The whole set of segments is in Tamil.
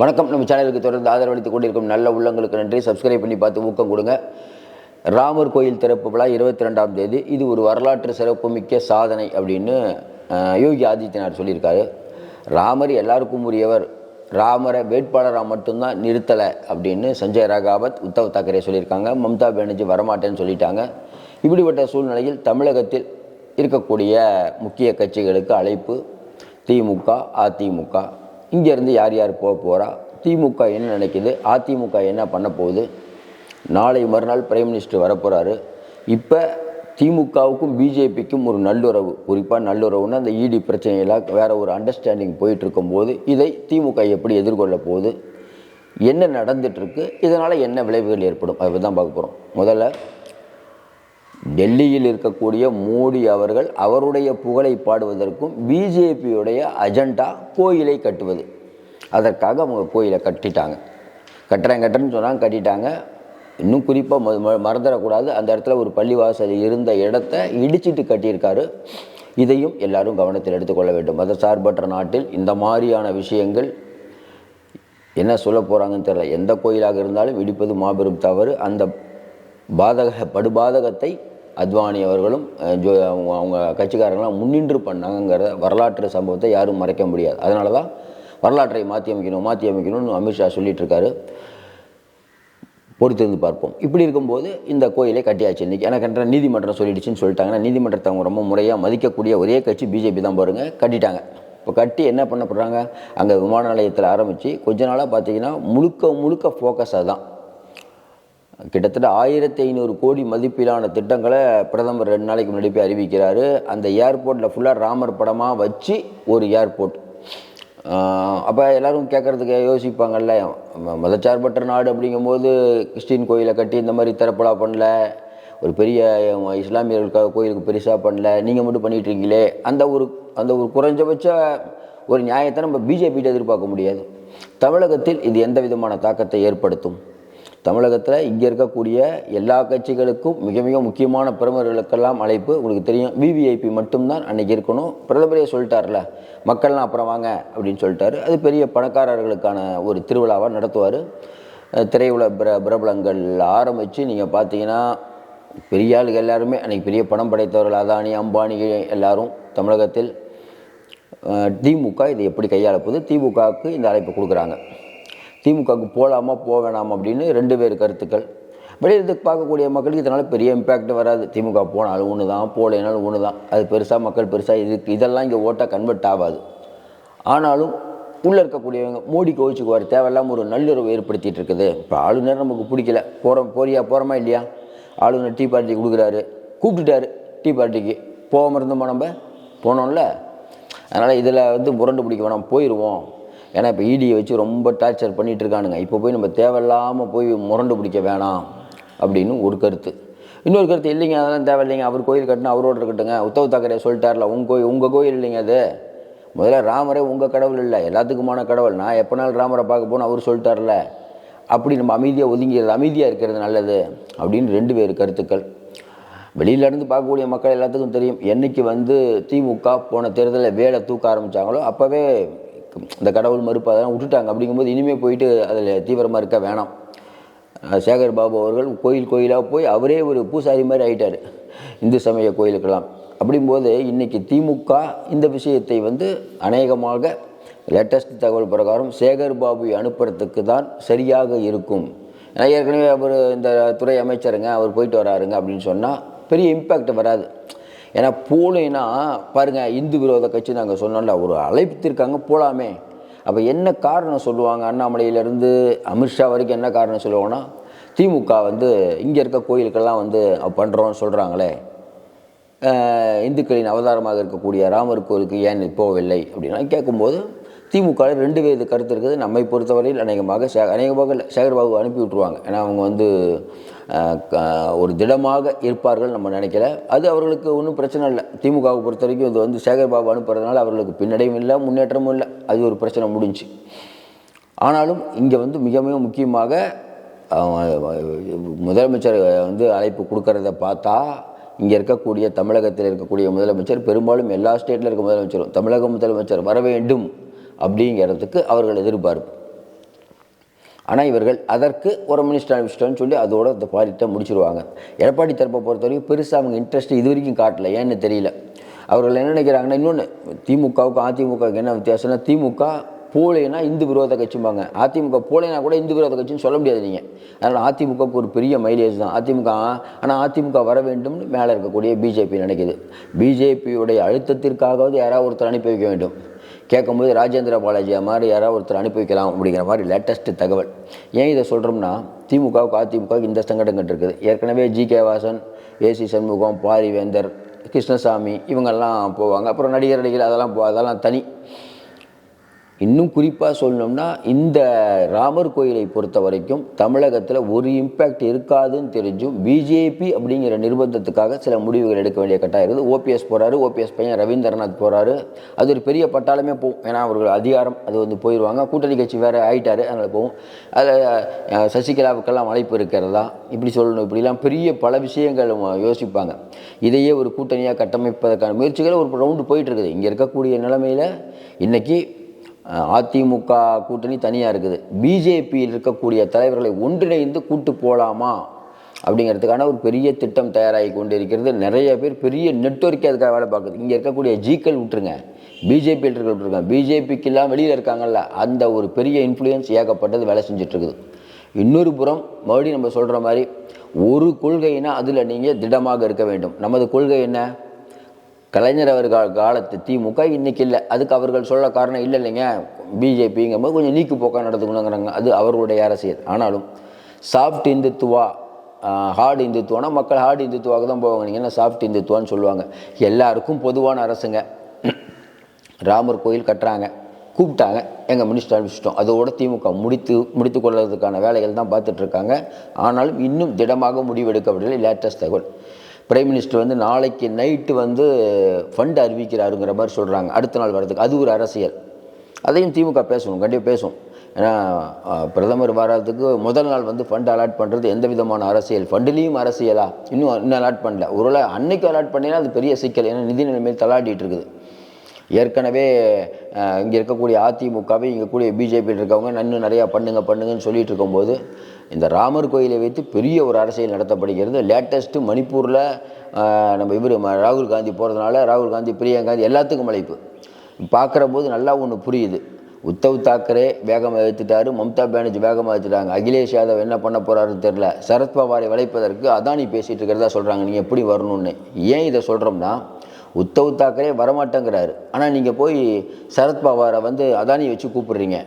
வணக்கம். நம்ம சேனலுக்கு தொடர்ந்து ஆதரவளித்துக் கொண்டிருக்கும் நல்ல உள்ளங்களுக்கு நன்றி. சப்ஸ்கிரைப் பண்ணி பார்த்து ஊக்கம் கொடுங்க. ராமர் கோயில் திறப்பு விழா 22ஆம் தேதி. இது ஒரு வரலாற்று சிறப்புமிக்க சாதனை அப்படின்னு யோகி ஆதித்யநாத் சொல்லியிருக்காரு. ராமர் எல்லாருக்கும் உரியவர், ராமரை வேட்பாளராக மட்டும்தான் நிறுத்தலை அப்படின்னு சஞ்சய் ராகாவத், உத்தவ் தாக்கரே சொல்லியிருக்காங்க. மம்தா பானர்ஜி வரமாட்டேன்னு சொல்லிட்டாங்க. இப்படிப்பட்ட சூழ்நிலையில் தமிழகத்தில் இருக்கக்கூடிய முக்கிய கட்சிகளுக்கு அழைப்பு. திமுக, அதிமுக, இங்கேருந்து யார் யார் போக போகிறா, திமுக என்ன நினைக்குது, அதிமுக என்ன பண்ண போகுது, நாளை மறுநாள் பிரைம் மினிஸ்டர் வரப்போகிறாரு. இப்போ திமுகவுக்கும் பிஜேபிக்கும் ஒரு நல்லுறவு, குறிப்பாக நல்லுறவுன்னா அந்த இடி பிரச்சனையெல்லாம் வேறு ஒரு அண்டர்ஸ்டாண்டிங் போயிட்டுருக்கும்போது இதை திமுக எப்படி எதிர்கொள்ள போகுது, என்ன நடந்துகிட்ருக்கு, இதனால் என்ன விளைவுகள் ஏற்படும், அதை தான் பார்க்க போகிறோம். முதல்ல டெல்லியில் இருக்கக்கூடிய மோடி அவர்கள் அவருடைய புகழை பாடுவதற்கும் பிஜேபியுடைய அஜெண்டா கோயிலை கட்டுவது. அதற்காக அவங்க கோயிலை கட்டிட்டாங்க. கட்டுறேன்னு சொன்னாங்க, கட்டிட்டாங்க. இன்னும் குறிப்பாக மறந்துடக்கூடாது, அந்த இடத்துல ஒரு பள்ளிவாசல் இருந்த இடத்த இடிச்சிட்டு கட்டியிருக்காரு. இதையும் எல்லாரும் கவனத்தில் எடுத்துக்கொள்ள வேண்டும். மதசார்பற்ற நாட்டில் இந்த மாதிரியான விஷயங்கள் என்ன சொல்ல போகிறாங்கன்னு தெரியல. எந்த கோயிலாக இருந்தாலும் இடிப்பது மாபெரும் தவறு. அந்த படுபாதகத்தை அத்வானி அவர்களும் அவங்க கட்சிக்காரங்களாம் முன்னின்று பண்ணாங்கிற வரலாற்று சம்பவத்தை யாரும் மறைக்க முடியாது. அதனால தான் வரலாற்றை மாற்றி அமைக்கணும்னு அமித்ஷா சொல்லிட்டு இருக்காரு. பொறுத்திருந்து பார்ப்போம். இப்படி இருக்கும்போது இந்த கோயிலை கட்டியாச்சு. இன்றைக்கி எனக்கு நீதிமன்றம் சொல்லிடுச்சுன்னு சொல்லிட்டாங்கன்னா, நீதிமன்றத்தை அவங்க ரொம்ப முறையாக மதிக்கக்கூடிய ஒரே கட்சி பிஜேபி தான். பாருங்கள், கட்டிட்டாங்க. இப்போ கட்டி என்ன பண்ண போகிறாங்க, அங்கே விமான நிலையத்தில் ஆரம்பித்து கொஞ்ச நாளாக பார்த்தீங்கன்னா முழுக்க ஃபோக்கஸ் அதுதான். கிட்டத்தட்ட 1500 கோடி மதிப்பிலான திட்டங்களை பிரதமர் 2 நாளைக்கு முன்னாடி போய் அறிவிக்கிறாரு. அந்த ஏர்போர்ட்டில் ஃபுல்லாக ராமர் படமாக வச்சு ஒரு ஏர்போர்ட். அப்போ எல்லோரும் கேட்குறதுக்கு யோசிப்பாங்கல்ல, மதச்சார்பற்ற நாடு அப்படிங்கும்போது கிறிஸ்டின் கோயிலை கட்டி இந்த மாதிரி திறப்பலா பண்ணல, ஒரு பெரிய இஸ்லாமியர்களுக்காக கோயிலுக்கு பெருசாக பண்ணல, நீங்கள் மட்டும் பண்ணிகிட்ருக்கீங்களே, அந்த ஒரு குறைஞ்சபட்ச ஒரு நியாயத்தை நம்ம பிஜேபிகிட்ட எதிர்பார்க்க முடியாது. தமிழகத்தில் இது எந்த விதமான தாக்கத்தை ஏற்படுத்தும்? தமிழகத்தில் இங்கே இருக்கக்கூடிய எல்லா கட்சிகளுக்கும் மிக மிக முக்கியமான பிரமுகர்களுக்கெல்லாம் அழைப்பு. உங்களுக்கு தெரியும், விவிஐபி மட்டும்தான் அன்றைக்கி இருக்கணும். பிரதமரே சொல்லிட்டார்ல, மக்கள்லாம் அப்புறம் வாங்க அப்படின்னு சொல்லிட்டாரு. அது பெரிய பணக்காரர்களுக்கான ஒரு திருவிழாவாக நடத்துவார். திரையுலக பிரபலங்கள் ஆரம்பித்து நீங்கள் பார்த்தீங்கன்னா பெரிய ஆளுகள் எல்லாருமே அன்றைக்கி பெரிய பணம் படைத்தவர்கள், அதானி, அம்பானி எல்லாரும் தமிழகத்தில். திமுக இதை எப்படி கையாளப்போது? திமுகவுக்கு இந்த அழைப்பு கொடுக்குறாங்க. திமுகவுக்கு போகலாமா போக வேணாமா அப்படின்னு 2 பேர் கருத்துக்கள். வெளியிட்டு பார்க்கக்கூடிய மக்களுக்கு இதனால் பெரிய இம்பேக்ட் வராது. திமுக போனாலும் ஒன்று தான், போகலைனாலும் ஒன்று தான். அது பெருசாக மக்கள் பெருசாக இதெல்லாம் இங்கே ஓட்டாக கன்வெர்ட் ஆகாது. ஆனாலும் உள்ளே இருக்கக்கூடியவங்க மோடி கோவிச்சுக்குவார், தேவையில்லாமல் ஒரு நல்லுறவு ஏற்படுத்திகிட்டு இருக்குது. இப்போ ஆளுநர் நமக்கு பிடிக்கல, போகிறோமா இல்லையா? ஆளுநர் டீ பார்ட்டி கொடுக்குறாரு, கூப்பிட்டுட்டாரு டீ பார்ட்டிக்கு, போகாமல் இருந்தோமா? நம்ம போனோம்ல. அதனால் இதில் முரண்டு பிடிக்க வேணாம், போயிடுவோம். ஏன்னா இப்போ இடியை வச்சு ரொம்ப டார்ச்சர் பண்ணிகிட்டு இருக்கானுங்க. இப்போ போய் நம்ம தேவையில்லாமல் போய் முரண்டு பிடிக்க வேணாம் அப்படின்னு ஒரு கருத்து. இன்னொரு கருத்து, இல்லைங்க அதெல்லாம் தேவையில்லைங்க, அவர் கோயில் கட்டினா அவரோட இருக்கட்டுங்க. உத்தவ் தாக்கரே சொல்லிட்டார்ல, உங்கள் கோயில் இல்லைங்க அது. முதல்ல ராமரே உங்கள் கடவுள் இல்லை, எல்லாத்துக்குமான கடவுள். நான் எப்போனாலும் ராமரை பார்க்க போகணும் அவர் சொல்லிட்டார்ல. அப்படி நம்ம அமைதியாக இருக்கிறது நல்லது அப்படின்னு 2 பேர் கருத்துக்கள். வெளியிலேருந்து பார்க்கக்கூடிய மக்கள் எல்லாத்துக்கும் தெரியும், என்றைக்கு திமுக போன தேர்தலில் வேலை தூக்க ஆரம்பித்தாங்களோ அப்போவே இந்த கடவுள் மறுப்பு அதெல்லாம் விட்டுட்டாங்க. அப்படிங்கும்போது இனிமேல் போயிட்டு அதில் தீவிரமாக இருக்க வேணாம். சேகர் பாபு அவர்கள் கோயிலாக போய் அவரே ஒரு பூசாரி மாதிரி ஆகிட்டார் இந்து சமய கோயிலுக்கெல்லாம். அப்படிங்கும்போது இன்றைக்கி திமுக இந்த விஷயத்தை அநேகமாக லேட்டஸ்ட் தகவல் பிரகாரம் சேகர் பாபுவை அனுப்புறதுக்கு தான் சரியாக இருக்கும். ஏன்னா ஏற்கனவே அவர் இந்த துறை அமைச்சருங்க, அவர் போயிட்டு வராருங்க அப்படின்னு சொன்னால் பெரிய இம்பேக்ட் வராது. ஏன்னா போலேன்னா பாருங்கள், இந்து விரோத கட்சி நாங்கள் சொன்னோம்ல, ஒரு அழைப்பித்திருக்காங்க, போகலாமே. அப்போ என்ன காரணம் சொல்லுவாங்க? அண்ணாமலையிலேருந்து அமித்ஷா வரைக்கும் என்ன காரணம் சொல்லுவாங்கன்னா, திமுக இங்கே இருக்க கோயிலுக்கெல்லாம் பண்ணுறோன்னு சொல்கிறாங்களே, இந்துக்களின் அவதாரமாக இருக்கக்கூடிய ராமர் கோயிலுக்கு ஏன் போகவில்லை அப்படின்னா கேட்கும்போது திமுக 2 பேர் கருத்து இருக்குது. நம்மை பொறுத்தவரையில் அநேகமாக சேகர்பாபு அனுப்பி விட்ருவாங்க. ஏன்னா அவங்க ஒரு திடமாக இருப்பார்கள் நம்ம நினைக்கல. அது அவர்களுக்கு ஒன்றும் பிரச்சனை இல்லை. திமுகவை பொறுத்த வரைக்கும் இது சேகர்பாபு அனுப்புறதுனால அவர்களுக்கு பின்னடையும் இல்லை, முன்னேற்றமும் இல்லை. அது ஒரு பிரச்சனை முடிஞ்சு. ஆனாலும் இங்கே மிக மிக முக்கியமாக முதலமைச்சர் அழைப்பு கொடுக்கறத பார்த்தா, இங்கே இருக்கக்கூடிய தமிழகத்தில் இருக்கக்கூடிய முதலமைச்சர், பெரும்பாலும் எல்லா ஸ்டேட்டில் இருக்க முதலமைச்சரும் தமிழக முதலமைச்சர் வர வேண்டும் அப்படிங்கிறதுக்கு அவர்கள் எதிர்பார்ப்பு. ஆனால் இவர்கள் அதற்கு ஒரு மினிஸ்டர்னு சொல்லி அதோட இந்த பாலிட்டை முடிச்சிருவாங்க. எடப்பாடி தரப்பை பொறுத்த வரைக்கும் பெருசாக அவங்க இன்ட்ரெஸ்ட் இது வரைக்கும் காட்டல, ஏன்னு தெரியல. அவர்கள் என்ன நினைக்கிறாங்கன்னா, இன்னொன்று திமுகவுக்கும் அதிமுகவுக்கு என்ன வித்தியாசம்னா, திமுக போலேனா இந்து விரோத கட்சிம்பாங்க, அதிமுக போலேனா கூட இந்து விரோத கட்சின்னு சொல்ல முடியாது நீங்கள். அதனால் அதிமுகவுக்கு ஒரு பெரிய மைலேஜ் தான் அதிமுக. ஆனால் அதிமுக வர வேண்டும்னு மேலே இருக்கக்கூடிய பிஜேபி நினைக்குது. பிஜேபியுடைய அழுத்தத்திற்காகவது யாராவது ஒருத்தர் அனுப்பி வைக்க வேண்டும். கேட்கும்போது ராஜேந்திர பாலாஜியா மாதிரி யாராவது ஒருத்தர் அனுப்பி வைக்கலாம் அப்படிங்கிற மாதிரி லேட்டஸ்ட் தகவல். ஏன் இதை சொல்கிறோம்னா, திமுகவுக்கு அதிமுகவுக்கு இந்த சங்கடங்கள் இருக்குது. ஏற்கனவே ஜி.கே. வாசன், ஏசி சண்முகம், பாரிவேந்தர், கிருஷ்ணசாமி இவங்கெல்லாம் போவாங்க. அப்புறம் நடிகர்கள் அதெல்லாம் தனி. இன்னும் குறிப்பாக சொல்லணும்னா, இந்த ராமர் கோயிலை பொறுத்த வரைக்கும் தமிழகத்தில் ஒரு இம்பேக்ட் இருக்காதுன்னு தெரிஞ்சும் பிஜேபி அப்படிங்கிற நிர்பந்தத்துக்காக சில முடிவுகள் எடுக்க வேண்டிய கட்டாயம் இருக்குது. ஓபிஎஸ் போகிறாரு, ஓபிஎஸ் பையன் ரவீந்திரநாத் போகிறாரு. அது ஒரு பெரிய பட்டாளமே போகும். ஏன்னா அவர்கள் அதிகாரம் அது போயிடுவாங்க. கூட்டணி கட்சி வேறு ஆகிட்டாரு, அதனால் போகும். அதில் சசிகலாவுக்கெல்லாம் அழைப்பு இருக்கிறதா, இப்படி சொல்லணும், இப்படிலாம் பெரிய பல விஷயங்கள் யோசிப்பாங்க. இதையே ஒரு கூட்டணியாக கட்டமைப்பதற்கான முயற்சிகள் ஒரு ரவுண்டு போயிட்டுருக்குது. இங்கே இருக்கக்கூடிய நிலைமையில் இன்றைக்கி அதிமுக கூட்டணி தனியாக இருக்குது. பிஜேபியில் இருக்கக்கூடிய தலைவர்களை ஒன்றிணைந்து கூட்டு போகலாமா அப்படிங்கிறதுக்கான ஒரு பெரிய திட்டம் தயாராகி கொண்டு இருக்கிறது. நிறைய பேர் பெரிய நெட்வொர்க்கே அதுக்காக வேலை பார்க்குது. இங்கே இருக்கக்கூடிய ஜிக்கள் விட்டுருங்க, பிஜேபியில் இருக்கிற விட்டுருங்க, பிஜேபிக்கெல்லாம் வெளியில் இருக்காங்கல்ல, அந்த ஒரு பெரிய இன்ஃப்ளூயன்ஸ் ஏகப்பட்டது வேலை செஞ்சிட்ருக்குது. இன்னொரு புறம் மறுபடியும் நம்ம சொல்கிற மாதிரி ஒரு கொள்கைனா அதில் நீங்கள் திடமாக இருக்க வேண்டும். நமது கொள்கை என்ன? கலைஞர் அவர்கள் காலத்து திமுக இன்றைக்கி இல்லை. அதுக்கு அவர்கள் சொல்ல காரணம் இல்லை இல்லைங்க, பிஜேபிங்கும்போது கொஞ்சம் நீக்கு போக்காக நடத்துக்கணுங்கிறாங்க. அது அவர்களுடைய அரசியல். ஆனாலும் சாஃப்ட் இந்துத்துவா, ஹார்டு இந்துத்துவானா மக்கள் ஹார்டு இந்துத்துவாவுக்கு தான் போவாங்க. நீங்கள் என்ன சாஃப்ட் இந்துத்துவான்னு சொல்லுவாங்க. எல்லாருக்கும் பொதுவான அரசுங்க. ராமர் கோயில் கட்டுறாங்க, கூப்பிட்டாங்க, எங்கள் மினிஸ்டர் அனுப்பிச்சிட்டோம். அதோட திமுக முடித்து கொள்வதற்கான வேலைகள் தான் பார்த்துட்ருக்காங்க. ஆனாலும் இன்னும் திடமாக முடிவெடுக்கப்படவில்லை. லேட்டஸ்ட் தகவல், பிரைம் மினிஸ்டர் நாளைக்கு நைட்டு ஃபண்ட் அறிவிக்கிறாருங்கிற மாதிரி சொல்கிறாங்க, அடுத்த நாள் வரதுக்கு. அது ஒரு அரசியல். அதையும் திமுக பேசணும், கண்டிப்பாக பேசும். ஏன்னா பிரதமர் வர்றதுக்கு முதல் நாள் ஃபண்ட் அலாட் பண்ணுறது எந்த விதமான அரசியல்? ஃபண்டுலேயும் அரசியலா? இன்னும் அலாட் பண்ணல. ஒருவேளை அன்னைக்கு அலாட் பண்ணினா அது பெரிய சிக்கல். ஏன்னா நிதி நிலைமையில் தள்ளாடிட்டு இருக்குது. ஏற்கனவே இங்கே இருக்கக்கூடிய அதிமுகவை இங்கே கூடிய பிஜேபியில் இருக்கவங்க இன்னும் நிறையா பண்ணுங்கன்னு சொல்லிட்டு இருக்கும்போது இந்த ராமர் கோயிலை வைத்து பெரிய ஒரு அரசியல் நடத்தப்படுகிறது. லேட்டஸ்ட்டு மணிப்பூரில் நம்ம ராகுல் காந்தி போகிறதுனால ராகுல் காந்தி, பிரியங்கா காந்தி எல்லாத்துக்கும் அழைப்பு. பார்க்குற போது நல்லா ஒன்று புரியுது. உத்தவ் தாக்கரே வேகமாக எடுத்துட்டாரு, மம்தா பானர்ஜி வேகமாக எடுத்துட்டாங்க. அகிலேஷ் யாதவ் என்ன பண்ண போகிறாருன்னு தெரில. சரத்பவாரை வளைப்பதற்கு அதானி பேசிகிட்டு இருக்கிறதா சொல்கிறாங்க. நீங்கள் எப்படி வரணும்னு. ஏன் இதை சொல்கிறோம்னா, உத்தவ் தாக்கரே வரமாட்டேங்கிறாரு. ஆனால் நீங்கள் போய் சரத்பவாரை அதானி வச்சு கூப்பிடுறீங்க.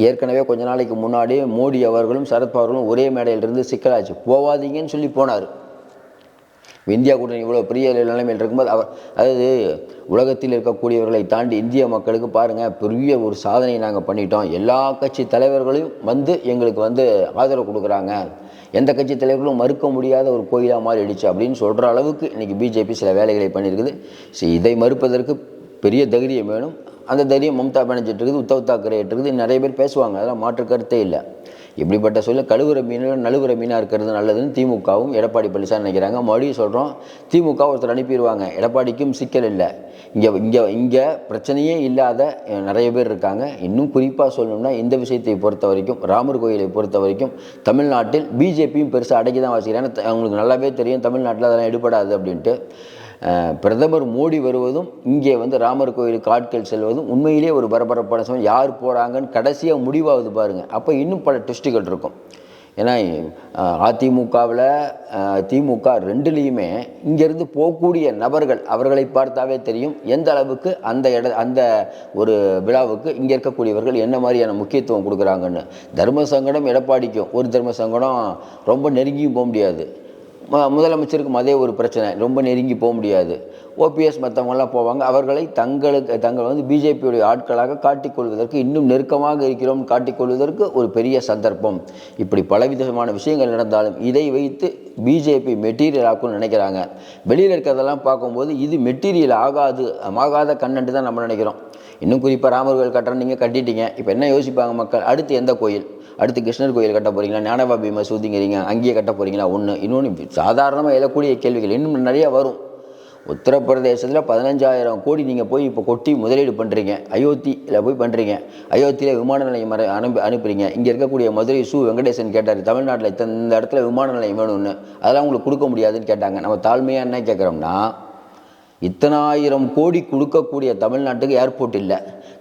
ஏற்கனவே கொஞ்ச நாளைக்கு முன்னாடி மோடி அவர்களும் சரத்பவார்களும் ஒரே மேடையிலிருந்து சிக்கலாச்சு, போவாதீங்கன்னு சொல்லி போனார். இந்தியா கூட்டணி இவ்வளோ பெரிய நிலைமையில் இருக்கும்போது அதாவது உலகத்தில் இருக்கக்கூடியவர்களை தாண்டி இந்திய மக்களுக்கு பாருங்கள் பெரிய ஒரு சாதனையை நாங்கள் பண்ணிட்டோம். எல்லா கட்சி தலைவர்களையும் எங்களுக்கு ஆதரவு கொடுக்குறாங்க. எந்த கட்சி தலைவர்களும் மறுக்க முடியாத ஒரு கோயிலாக மாறிடுச்சு அப்படின்னு சொல்கிற அளவுக்கு இன்றைக்கி பிஜேபி சில வேலைகளை பண்ணியிருக்குது. இதை மறுப்பதற்கு பெரிய தைரியம் வேணும். அந்த தைரியம் மம்தா பானர்ஜி இருக்குது, உத்தவ் தாக்கரே இருக்குது. நிறைய பேர் பேசுவாங்க, அதெல்லாம் மாற்று கருத்தே இல்லை. இப்படிப்பட்ட கழுவுற மீனில் நழுவுற மீனாக இருக்கிறது நல்லதுன்னு திமுகவும் எடப்பாடி பழனிசாமி நினைக்கிறாங்க. மறுபடியும் சொல்கிறோம், திமுக ஒருத்தர் அனுப்பிடுவாங்க, எடப்பாடிக்கும் சிக்கல் இல்லை. இங்கே பிரச்சனையே இல்லாத நிறைய பேர் இருக்காங்க. இன்னும் குறிப்பாக சொல்லணும்னா, இந்த விஷயத்தை பொறுத்த வரைக்கும், ராமர் கோயிலை பொறுத்த வரைக்கும் தமிழ்நாட்டில் பிஜேபியும் பெருசாக அடக்கி தான் வாசிக்கிறாங்க. அவங்களுக்கு நல்லாவே தெரியும் தமிழ்நாட்டில் அதெல்லாம் எடுபடாது அப்படின்ட்டு. பிரதமர் மோடி வருவதும் இங்கே ராமர் கோயிலுக்கு ஆட்கள் செல்வதும் உண்மையிலேயே ஒரு பரபரப்பான சமயம். யார் போகிறாங்கன்னு கடைசியாக முடிவாகுது பாருங்கள். அப்போ இன்னும் பல ட்விஸ்ட்டுகள் இருக்கும். ஏன்னா அதிமுகவில் திமுக ரெண்டுலேயுமே இங்கேருந்து போகக்கூடிய நபர்கள் அவர்களை பார்த்தாவே தெரியும் எந்த அளவுக்கு அந்த ஒரு விழாவுக்கு இங்கே இருக்கக்கூடியவர்கள் என்ன மாதிரியான முக்கியத்துவம் கொடுக்குறாங்கன்னு. தர்ம சங்கடம் எடப்பாடிக்கும் ஒரு தர்ம சங்கடம் ரொம்ப நெருங்கியும் போக முடியாது. முதலமைச்சருக்கும் அதே ஒரு பிரச்சனை, ரொம்ப நெருங்கி போக முடியாது. ஓபிஎஸ் மற்றவங்களாம் போவாங்க. அவர்களை தங்கள் பிஜேபியுடைய ஆட்களாக காட்டிக்கொள்வதற்கு, இன்னும் நெருக்கமாக இருக்கிறோம் காட்டிக்கொள்வதற்கு ஒரு பெரிய சந்தர்ப்பம். இப்படி பலவிதமான விஷயங்கள் நடந்தாலும் இதை வைத்து பிஜேபி மெட்டீரியல் ஆக்கும்னு நினைக்கிறாங்க. வெளியில் இருக்கிறதெல்லாம் பார்க்கும்போது இது மெட்டீரியல் ஆகாத கண்டென்ட் தான் நம்ம நினைக்கிறோம். இன்னும் குறிப்பாக ராமர் கோயில் கட்டுறேன், நீங்கள் கட்டிட்டீங்க. இப்போ என்ன யோசிப்பாங்க மக்கள்? அடுத்து எந்த கோயில்? அடுத்து கிருஷ்ணர் கோயில் கட்ட போகிறீங்களா? ஞானபாபி மசூதிங்கிறீங்க, அங்கேயே கட்ட போகிறீங்களா? இன்னொன்று சாதாரணமாக எழக்கூடிய கேள்விகள் இன்னும் நிறையா வரும். உத்தரப்பிரதேசத்தில் 15,000 கோடி நீங்கள் போய் இப்போ கொட்டி முதலீடு பண்ணுறீங்க, அயோத்தியில் போய் பண்ணுறீங்க, அயோத்தியில் விமான நிலையம் அனுப்புறீங்க. இங்கே இருக்கக்கூடிய மதுரை வெங்கடேசன் கேட்டார், தமிழ்நாட்டில் இந்த இடத்துல விமான நிலையம் வேணும்னு, அதெல்லாம் உங்களுக்கு கொடுக்க முடியாதுன்னு கேட்டாங்க. நம்ம தாழ்மையாக என்ன கேட்குறோம்னா, இத்தனாயிரம் கோடி கொடுக்கக்கூடிய தமிழ்நாட்டுக்கு ஏர்போர்ட் இல்லை,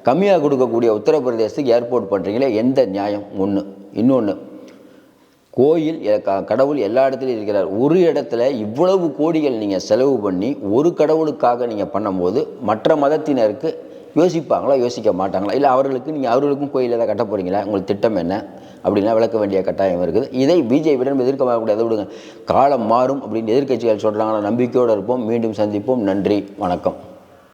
கம்மியாக கொடுக்கக்கூடிய உத்தரப்பிரதேசத்துக்கு ஏர்போர்ட் பண்ணுறீங்களே, எந்த நியாயம்? ஒன்று. இன்னொன்று, கோயில் கடவுள் எல்லா இடத்துலையும் இருக்கிறார். ஒரு இடத்துல இவ்வளவு கோடிகள் நீங்கள் செலவு பண்ணி ஒரு கடவுளுக்காக நீங்கள் பண்ணும்போது மற்ற மதத்தினருக்கு யோசிப்பாங்களா, யோசிக்க மாட்டாங்களா? இல்லை அவர்களுக்கும் கோயில் எதாவது கட்ட போகிறீங்களா? உங்களுக்கு திட்டம் என்ன அப்படின்லாம் விளக்க வேண்டிய கட்டாயம் இருக்குது. இதை பிஜேபியிடம் எதிர்க்கக்கூடாது. விடுங்க, காலம் மாறும் அப்படின்னு எதிர்க்கட்சிகள் சொல்கிறாங்களா? நம்பிக்கையோடு இருப்போம். மீண்டும் சந்திப்போம். நன்றி, வணக்கம்.